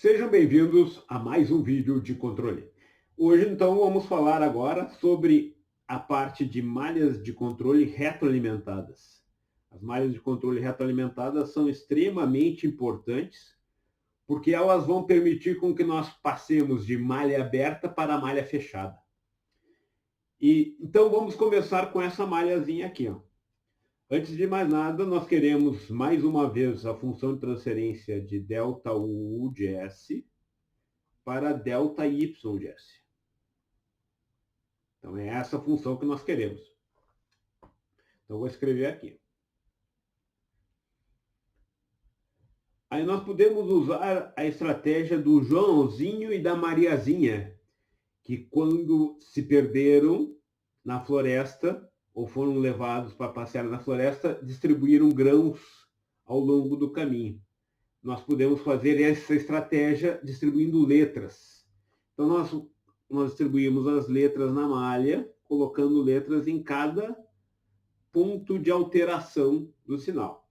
Sejam bem-vindos a mais um vídeo de controle. Hoje, então, vamos falar agora sobre a parte de malhas de controle retroalimentadas. As malhas de controle retroalimentadas são extremamente importantes porque elas vão permitir com que nós passemos de malha aberta para malha fechada. Então, vamos começar com essa malhazinha aqui, ó. Antes de mais nada, nós queremos, mais uma vez, a função de transferência de ΔU de S para ΔY de S. Então, é essa a função que nós queremos. Então, vou escrever aqui. Aí nós podemos usar a estratégia do Joãozinho e da Mariazinha, que quando se perderam na floresta, ou foram levados para passear na floresta, distribuíram grãos ao longo do caminho. Nós podemos fazer essa estratégia distribuindo letras. Então, nós distribuímos as letras na malha, colocando letras em cada ponto de alteração do sinal.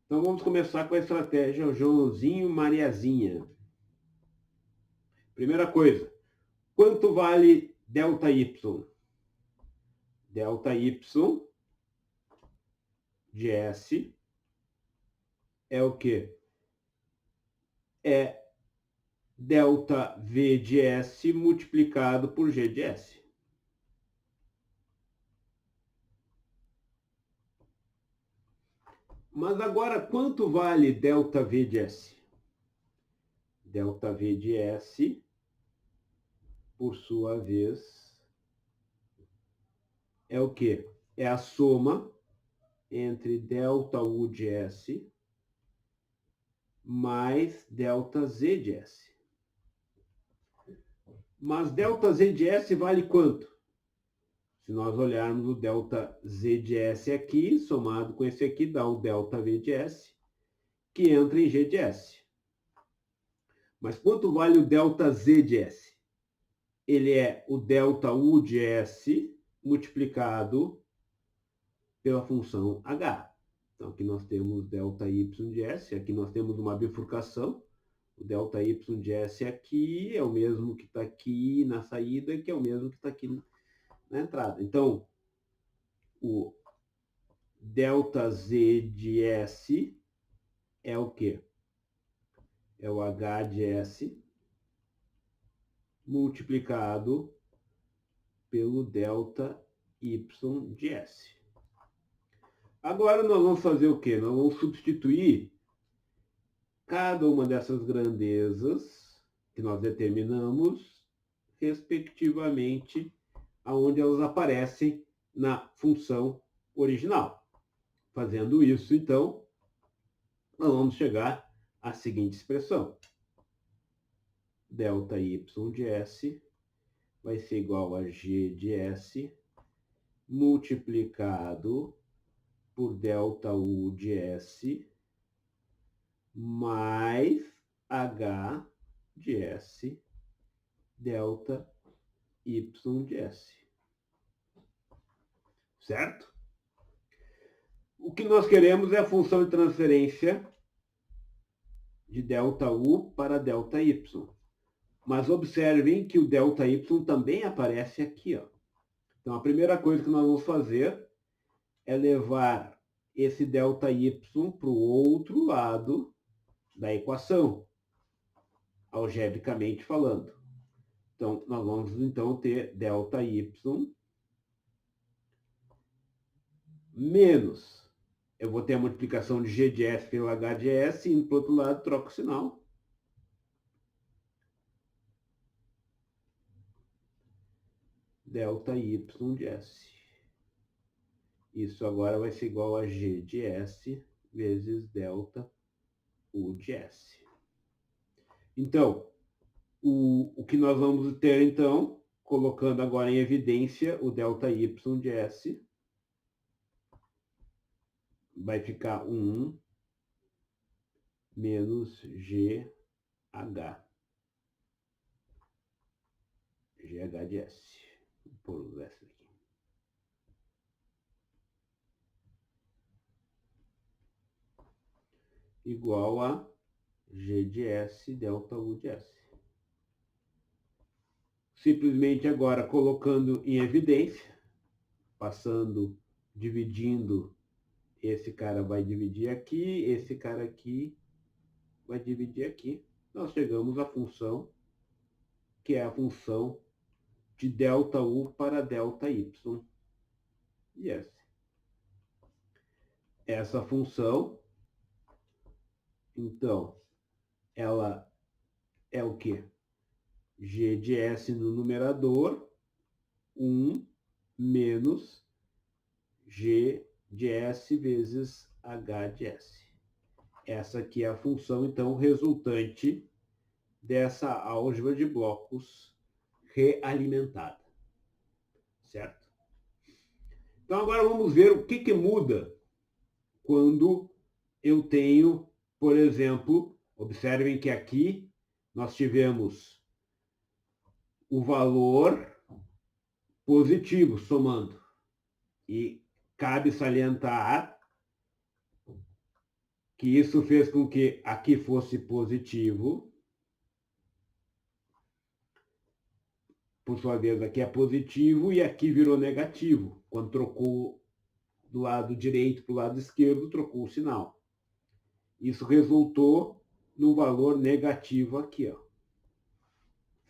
Então, vamos começar com a estratégia Joãozinho Mariazinha. Primeira coisa, quanto vale ΔY? ΔY de S é o quê? É ΔV de S multiplicado por G de S. Mas agora, quanto vale ΔV de S? ΔV de S, por sua vez, é o quê? É a soma entre ΔU de S mais ΔZ de S. Mas ΔZ de S vale quanto? Se nós olharmos o ΔZ de S aqui, somado com esse aqui, dá o ΔV de S, que entra em G de S. Mas quanto vale o ΔZ de S? Ele é o ΔU de S multiplicado pela função H. Então, aqui nós temos ΔY de S, aqui nós temos uma bifurcação. O ΔY de S aqui é o mesmo que está aqui na saída, que é o mesmo que está aqui na entrada. Então, o ΔZ de S é o quê? É o H de S multiplicado pelo ΔY de S. Agora nós vamos fazer o quê? Nós vamos substituir cada uma dessas grandezas que nós determinamos, respectivamente, aonde elas aparecem na função original. Fazendo isso, então, nós vamos chegar à seguinte expressão. ΔY de S vai ser igual a G de S multiplicado por ΔU de S mais H de S ΔY de S. Certo? O que nós queremos é a função de transferência de ΔU para ΔY. Mas observem que o ΔY também aparece aqui, ó. Então, a primeira coisa que nós vamos fazer é levar esse ΔY para o outro lado da equação, algebricamente falando. Então, nós vamos então ter ΔY menos. Eu vou ter a multiplicação de G de S pelo H de S, e para o outro lado troco o sinal. ΔY de S. Isso agora vai ser igual a G de S vezes ΔU de S. Então, o que nós vamos ter, então, colocando agora em evidência o ΔY de S, vai ficar 1 menos GH. GH de S. Vou pôr o S aqui. Igual a G de S, delta U de S. Simplesmente agora colocando em evidência, passando, dividindo, esse cara vai dividir aqui, esse cara aqui vai dividir aqui. Nós chegamos à função, que é a função de delta U para delta Y de S. Essa função, então, ela é o quê? G de S no numerador, 1 menos G de S vezes H de S. Essa aqui é a função, então, resultante dessa álgebra de blocos realimentada. Certo? Então, agora vamos ver o que muda quando eu tenho, por exemplo, observem que aqui nós tivemos o valor positivo somando. E cabe salientar que isso fez com que aqui fosse positivo. Por sua vez, aqui é positivo e aqui virou negativo. Quando trocou do lado direito para o lado esquerdo, trocou o sinal. Isso resultou no valor negativo aqui, ó.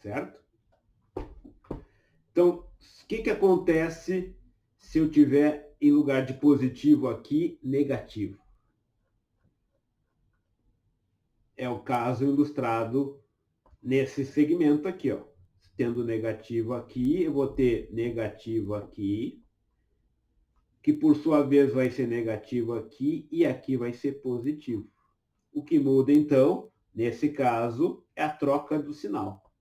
Certo? Então, o que acontece se eu tiver, em lugar de positivo aqui, negativo? É o caso ilustrado nesse segmento aqui, ó. Tendo negativo aqui, eu vou ter negativo aqui, que por sua vez vai ser negativo aqui, e aqui vai ser positivo. O que muda, então, nesse caso, é a troca do sinal.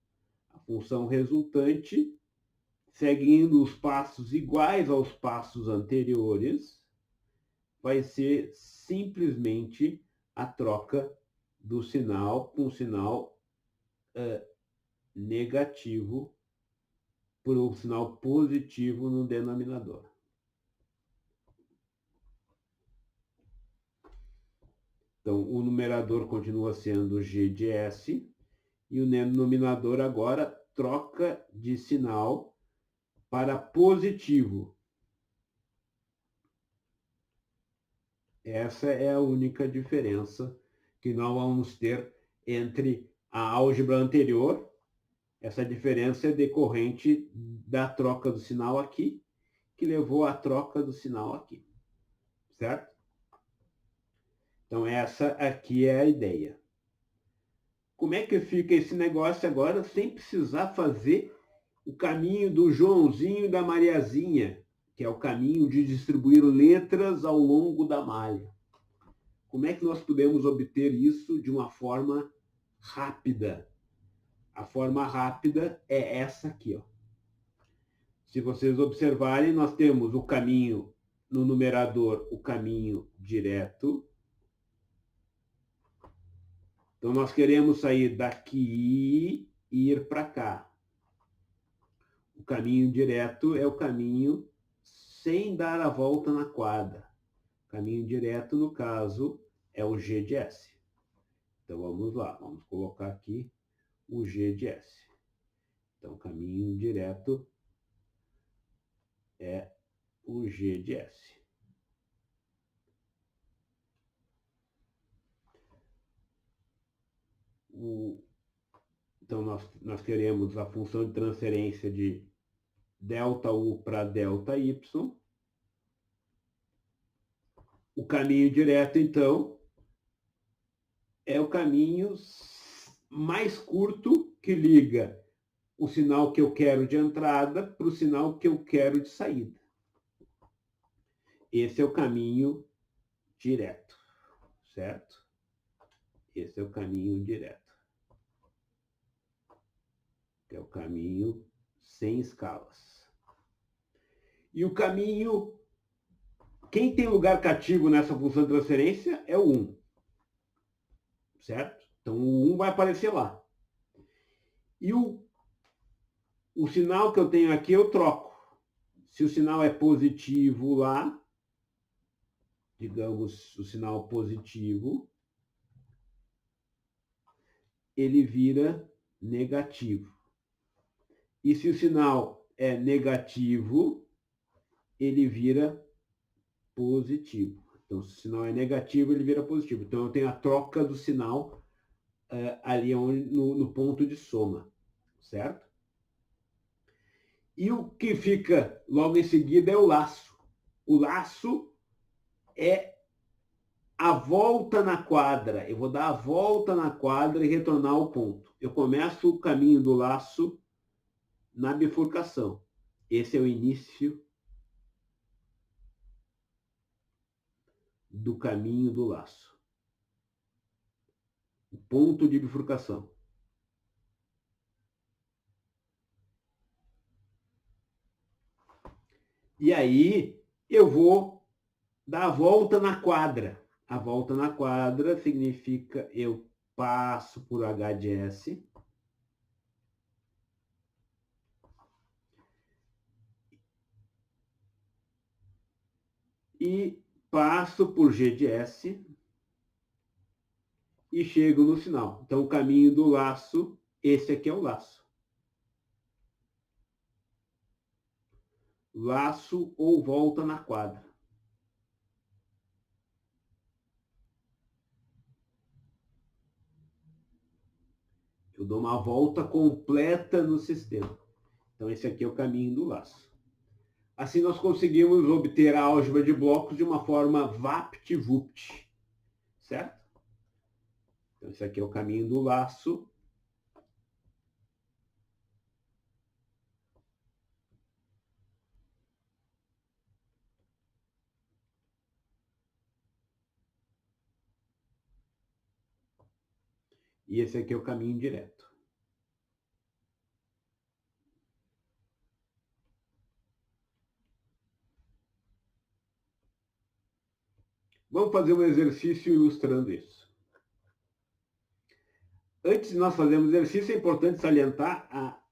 A função resultante, seguindo os passos iguais aos passos anteriores, vai ser simplesmente a troca do sinal com um sinal negativo por um sinal positivo no denominador. Então, o numerador continua sendo G de S e o denominador agora troca de sinal para positivo. Essa é a única diferença que nós vamos ter entre a álgebra anterior. Essa diferença é decorrente da troca do sinal aqui, que levou à troca do sinal aqui. Certo? Então, essa aqui é a ideia. Como é que fica esse negócio agora sem precisar fazer o caminho do Joãozinho e da Mariazinha, que é o caminho de distribuir letras ao longo da malha? Como é que nós podemos obter isso de uma forma rápida? A forma rápida é essa aqui, ó. Se vocês observarem, nós temos o caminho no numerador, o caminho direto. Então, nós queremos sair daqui e ir para cá. O caminho direto é o caminho sem dar a volta na quadra. O caminho direto, no caso, é o G de S. Então, vamos lá. Vamos colocar aqui o G de S. Então, o caminho direto é o G de S. Então, nós queremos a função de transferência de delta U para delta Y. O caminho direto, então, é o caminho mais curto que liga o sinal que eu quero de entrada para o sinal que eu quero de saída. Esse é o caminho direto, certo? Esse é o caminho direto. Que é o caminho sem escalas. E o caminho... Quem tem lugar cativo nessa função de transferência é o 1. Certo? Então, o 1 vai aparecer lá. E o sinal que eu tenho aqui, eu troco. Se o sinal é positivo lá, digamos, o sinal positivo, ele vira negativo. E se o sinal é negativo, ele vira positivo. Então, se o sinal é negativo, ele vira positivo. Então, eu tenho a troca do sinal ali no ponto de soma, certo? E o que fica logo em seguida é o laço. O laço é a volta na quadra. Eu vou dar a volta na quadra e retornar ao ponto. Eu começo o caminho do laço na bifurcação. Esse é o início do caminho do laço. O ponto de bifurcação. E aí eu vou dar a volta na quadra. A volta na quadra significa eu passo por H de S e passo por G de S e chego no final. Então, o caminho do laço, esse aqui é o laço. Laço ou volta na quadra. Eu dou uma volta completa no sistema. Então, esse aqui é o caminho do laço. Assim, nós conseguimos obter a álgebra de blocos de uma forma VAPT-VUPT. Certo? Então, esse aqui é o caminho do laço. E esse aqui é o caminho direto. Vamos fazer um exercício ilustrando isso. Antes de nós fazermos exercício, é importante salientar,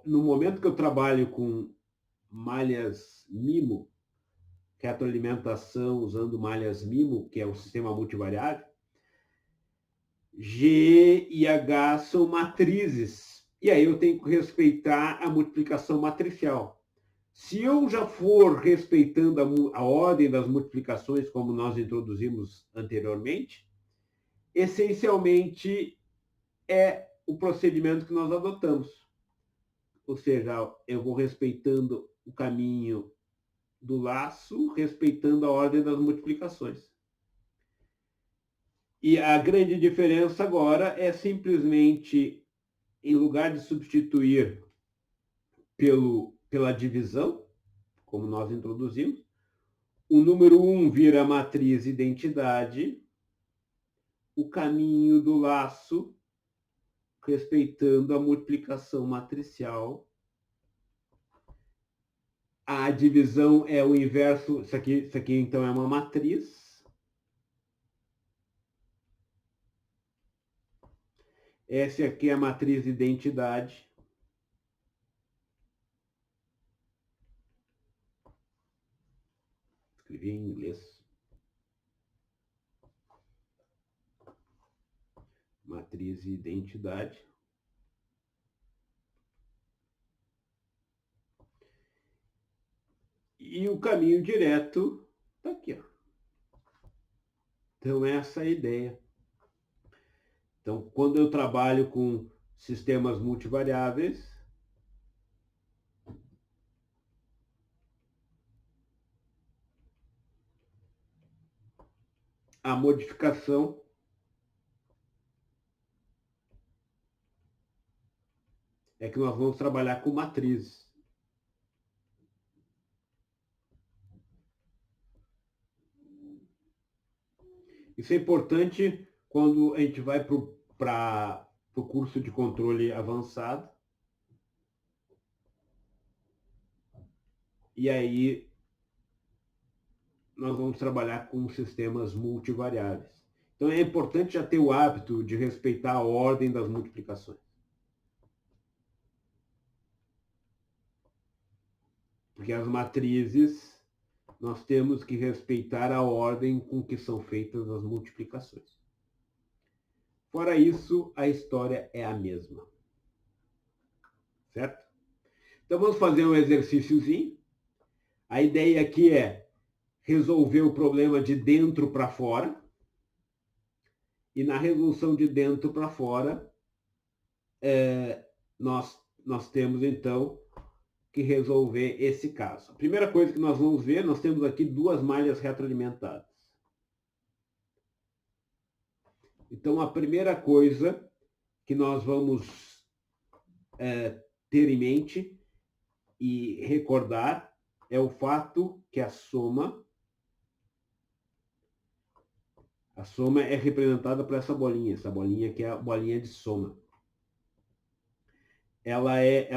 no momento que eu trabalho com malhas MIMO, retroalimentação usando malhas MIMO, que é o sistema multivariável, G e H são matrizes. E aí eu tenho que respeitar a multiplicação matricial. Se eu já for respeitando a ordem das multiplicações, como nós introduzimos anteriormente, essencialmente é o procedimento que nós adotamos. Ou seja, eu vou respeitando o caminho do laço, respeitando a ordem das multiplicações. E a grande diferença agora é simplesmente, em lugar de substituir pela divisão, como nós introduzimos, o número 1 vira matriz identidade, o caminho do laço, respeitando a multiplicação matricial. A divisão é o inverso, isso aqui então é uma matriz. Essa aqui é a matriz identidade. Escrevi em inglês. Matriz identidade. E o caminho direto está aqui. Ó. Então, essa é a ideia. Então, quando eu trabalho com sistemas multivariáveis, a modificação é que nós vamos trabalhar com matrizes. Isso é importante quando a gente vai para o curso de controle avançado. E aí nós vamos trabalhar com sistemas multivariáveis. Então é importante já ter o hábito de respeitar a ordem das multiplicações. Porque as matrizes, nós temos que respeitar a ordem com que são feitas as multiplicações. Fora isso, a história é a mesma. Certo? Então, vamos fazer um exercíciozinho. A ideia aqui é resolver o problema de dentro para fora. E na resolução de dentro para fora, nós temos, então, que resolver esse caso. A primeira coisa que nós vamos ver, nós temos aqui duas malhas retroalimentadas. Então, a primeira coisa que nós vamos ter em mente e recordar é o fato que a soma é representada por essa bolinha que é a bolinha de soma. Ela é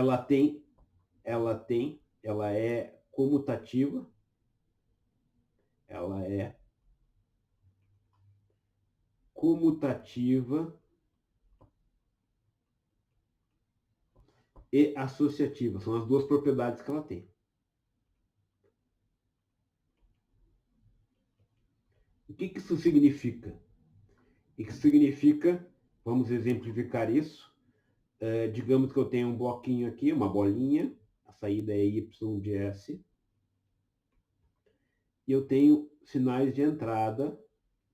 comutativa, e associativa. São as duas propriedades que ela tem. O que isso significa? Isso significa, vamos exemplificar isso. Digamos que eu tenho um bloquinho aqui, uma bolinha, a saída é y de S. E eu tenho sinais de entrada,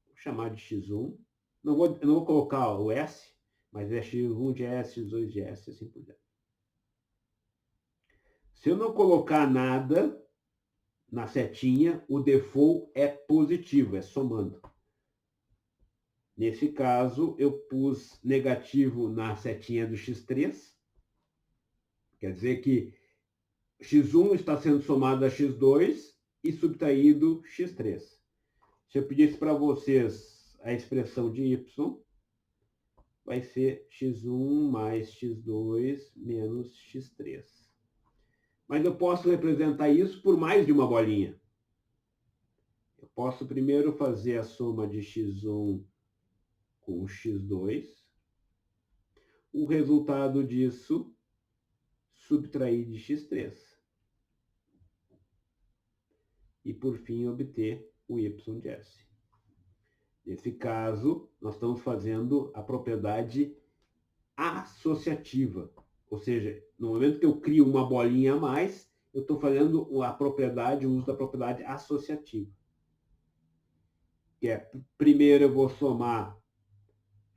vou chamar de x1. Eu não vou colocar o S, mas é x1 de S, x2 de S, assim por diante. Se eu não colocar nada na setinha, o default é positivo, é somando. Nesse caso, eu pus negativo na setinha do x3. Quer dizer que x1 está sendo somado a x2 e subtraído x3. Se eu pedisse para vocês a expressão de y, vai ser x1 mais x2 menos x3. Mas eu posso representar isso por mais de uma bolinha. Eu posso primeiro fazer a soma de x1 com x2. O resultado disso, subtrair de x3. E, por fim, obter o y de S. Nesse caso, nós estamos fazendo a propriedade associativa. Ou seja, no momento que eu crio uma bolinha a mais, eu estou fazendo o uso da propriedade associativa. Que é, primeiro eu vou somar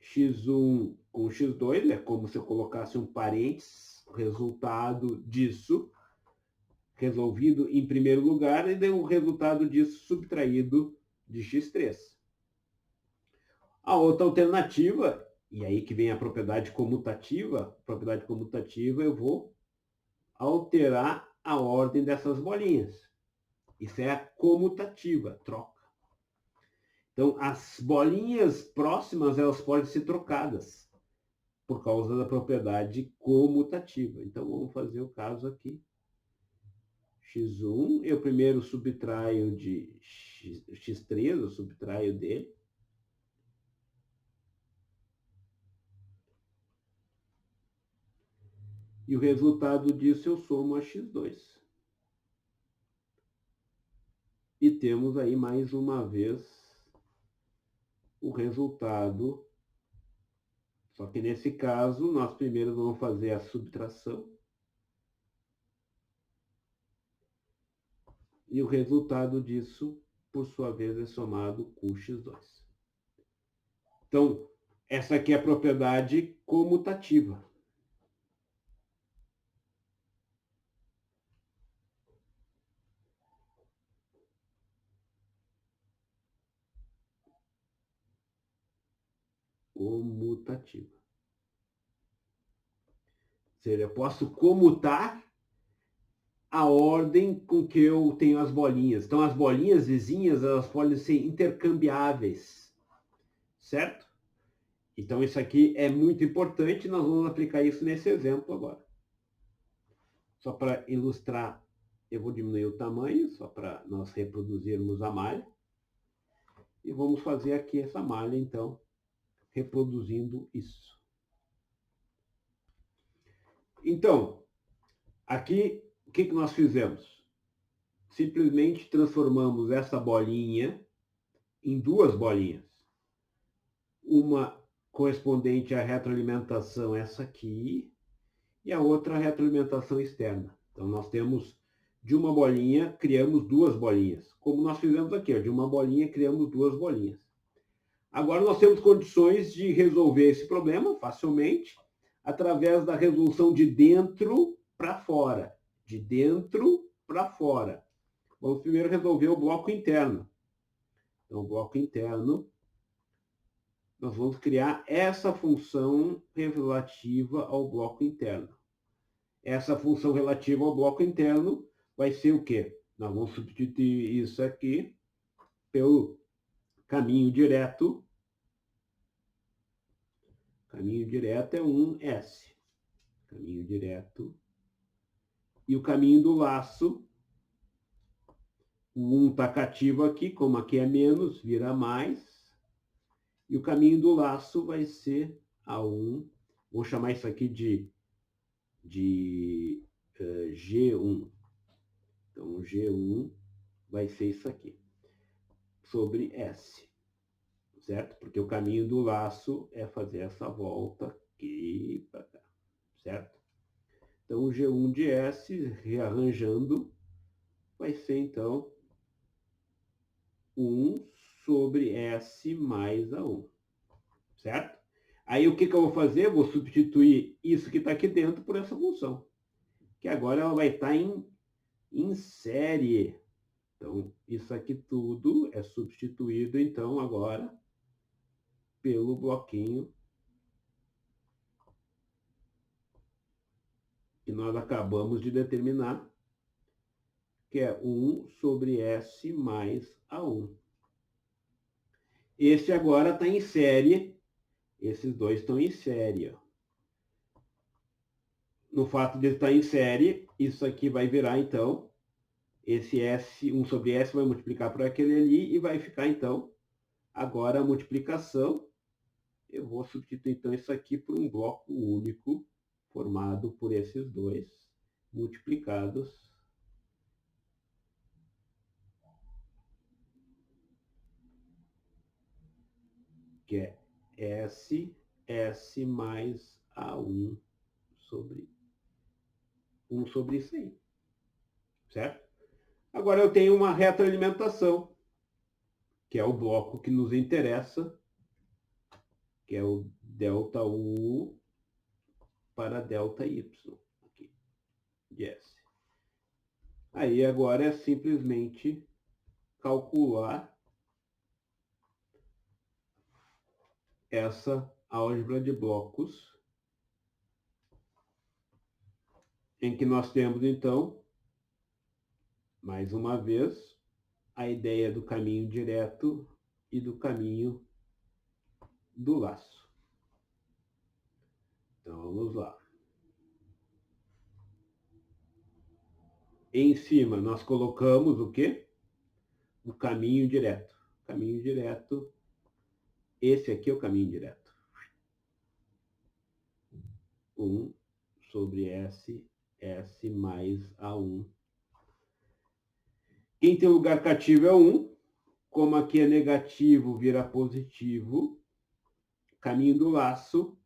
x1 com x2, é como se eu colocasse um parênteses, o resultado disso resolvido em primeiro lugar, e daí o resultado disso subtraído de x3. A outra alternativa, e aí que vem a propriedade comutativa, eu vou alterar a ordem dessas bolinhas. Isso é a comutativa, troca. Então, as bolinhas próximas, elas podem ser trocadas por causa da propriedade comutativa. Então, vamos fazer o caso aqui. x1, eu primeiro subtraio de x3, eu subtraio dele. E o resultado disso eu somo a x2. E temos aí, mais uma vez, o resultado. Só que nesse caso, nós primeiro vamos fazer a subtração. E o resultado disso, por sua vez, é somado com x2. Então, essa aqui é a propriedade comutativa. Comutativa. Ou seja, eu posso comutar a ordem com que eu tenho as bolinhas. Então, as bolinhas vizinhas, elas podem ser intercambiáveis. Certo? Então, isso aqui é muito importante. Nós vamos aplicar isso nesse exemplo agora. Só para ilustrar, eu vou diminuir o tamanho, só para nós reproduzirmos a malha. E vamos fazer aqui essa malha, então, reproduzindo isso. Então, aqui, o que nós fizemos? Simplesmente transformamos essa bolinha em duas bolinhas. Uma correspondente à retroalimentação essa aqui, e a outra retroalimentação externa. Então, nós temos de uma bolinha, criamos duas bolinhas. Como nós fizemos aqui, ó, de uma bolinha, criamos duas bolinhas. Agora, nós temos condições de resolver esse problema facilmente, através da resolução de dentro para fora. De dentro para fora. Vamos primeiro resolver o bloco interno. Então, o bloco interno, nós vamos criar essa função relativa ao bloco interno. Essa função relativa ao bloco interno vai ser o quê? Nós vamos substituir isso aqui pelo caminho direto. Caminho direto é 1S. Caminho direto. E o caminho do laço, o 1 está cativo aqui, como aqui é menos, vira mais. E o caminho do laço vai ser A1. Vou chamar isso aqui de G1. Então, G1 vai ser isso aqui, sobre S. Certo? Porque o caminho do laço é fazer essa volta aqui para cá. Certo? Então, o G1 de S, rearranjando, vai ser, então, 1 sobre S mais A1. Certo? Aí, o que eu vou fazer? Eu vou substituir isso que está aqui dentro por essa função. Que agora ela vai estar em série. Então, isso aqui tudo é substituído, então, agora, pelo bloquinho que nós acabamos de determinar, que é 1 sobre S mais A1. Esse agora está em série. Esses dois estão em série. Ó. No fato de estar em série, isso aqui vai virar, então, esse S, 1 sobre S vai multiplicar por aquele ali e vai ficar, então, agora a multiplicação. Eu vou substituir, então, isso aqui por um bloco único, formado por esses dois multiplicados. Que é S mais A1 sobre 1 sobre isso aí. Certo? Agora eu tenho uma retroalimentação, que é o bloco que nos interessa, que é o ΔU para ΔY. Aqui. Yes. Aí agora é simplesmente calcular essa álgebra de blocos, em que nós temos, então, mais uma vez, a ideia do caminho direto e do caminho do laço. Então, vamos lá. Em cima, nós colocamos o quê? O caminho direto. Caminho direto. Esse aqui é o caminho direto. 1 sobre S, S mais A1. Quem tem lugar cativo é 1. Como aqui é negativo, vira positivo. Caminho do laço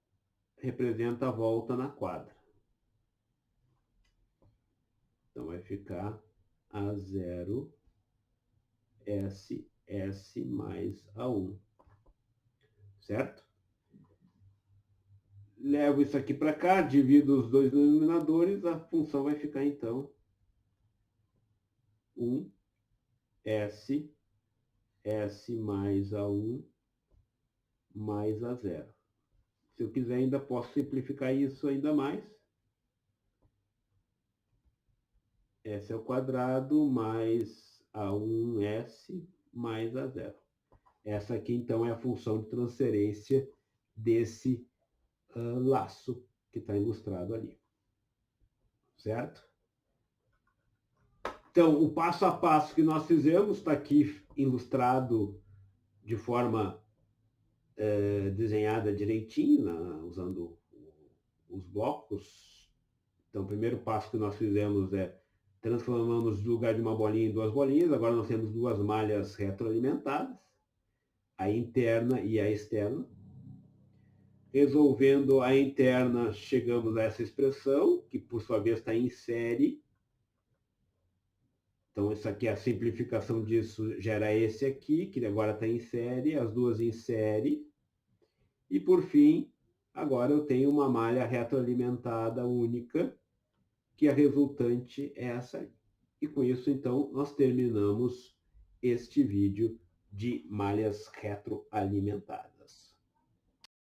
representa a volta na quadra. Então, vai ficar A0, S, S mais A1. Certo? Levo isso aqui para cá, divido os dois denominadores, a função vai ficar, então, 1, S, S mais A1, mais A0. Se eu quiser, ainda posso simplificar isso ainda mais. S ao quadrado mais A1S mais A0. Essa aqui, então, é a função de transferência desse laço que está ilustrado ali. Certo? Então, o passo a passo que nós fizemos está aqui ilustrado de forma desenhada direitinho, usando os blocos. Então, o primeiro passo que nós fizemos é transformamos o lugar de uma bolinha em duas bolinhas. Agora nós temos duas malhas retroalimentadas, a interna e a externa. Resolvendo a interna, chegamos a essa expressão, que por sua vez está em série. Então, isso aqui, a simplificação disso gera esse aqui, que agora está em série, as duas em série. E, por fim, agora eu tenho uma malha retroalimentada única, que a resultante é essa aí. E com isso, então, nós terminamos este vídeo de malhas retroalimentadas.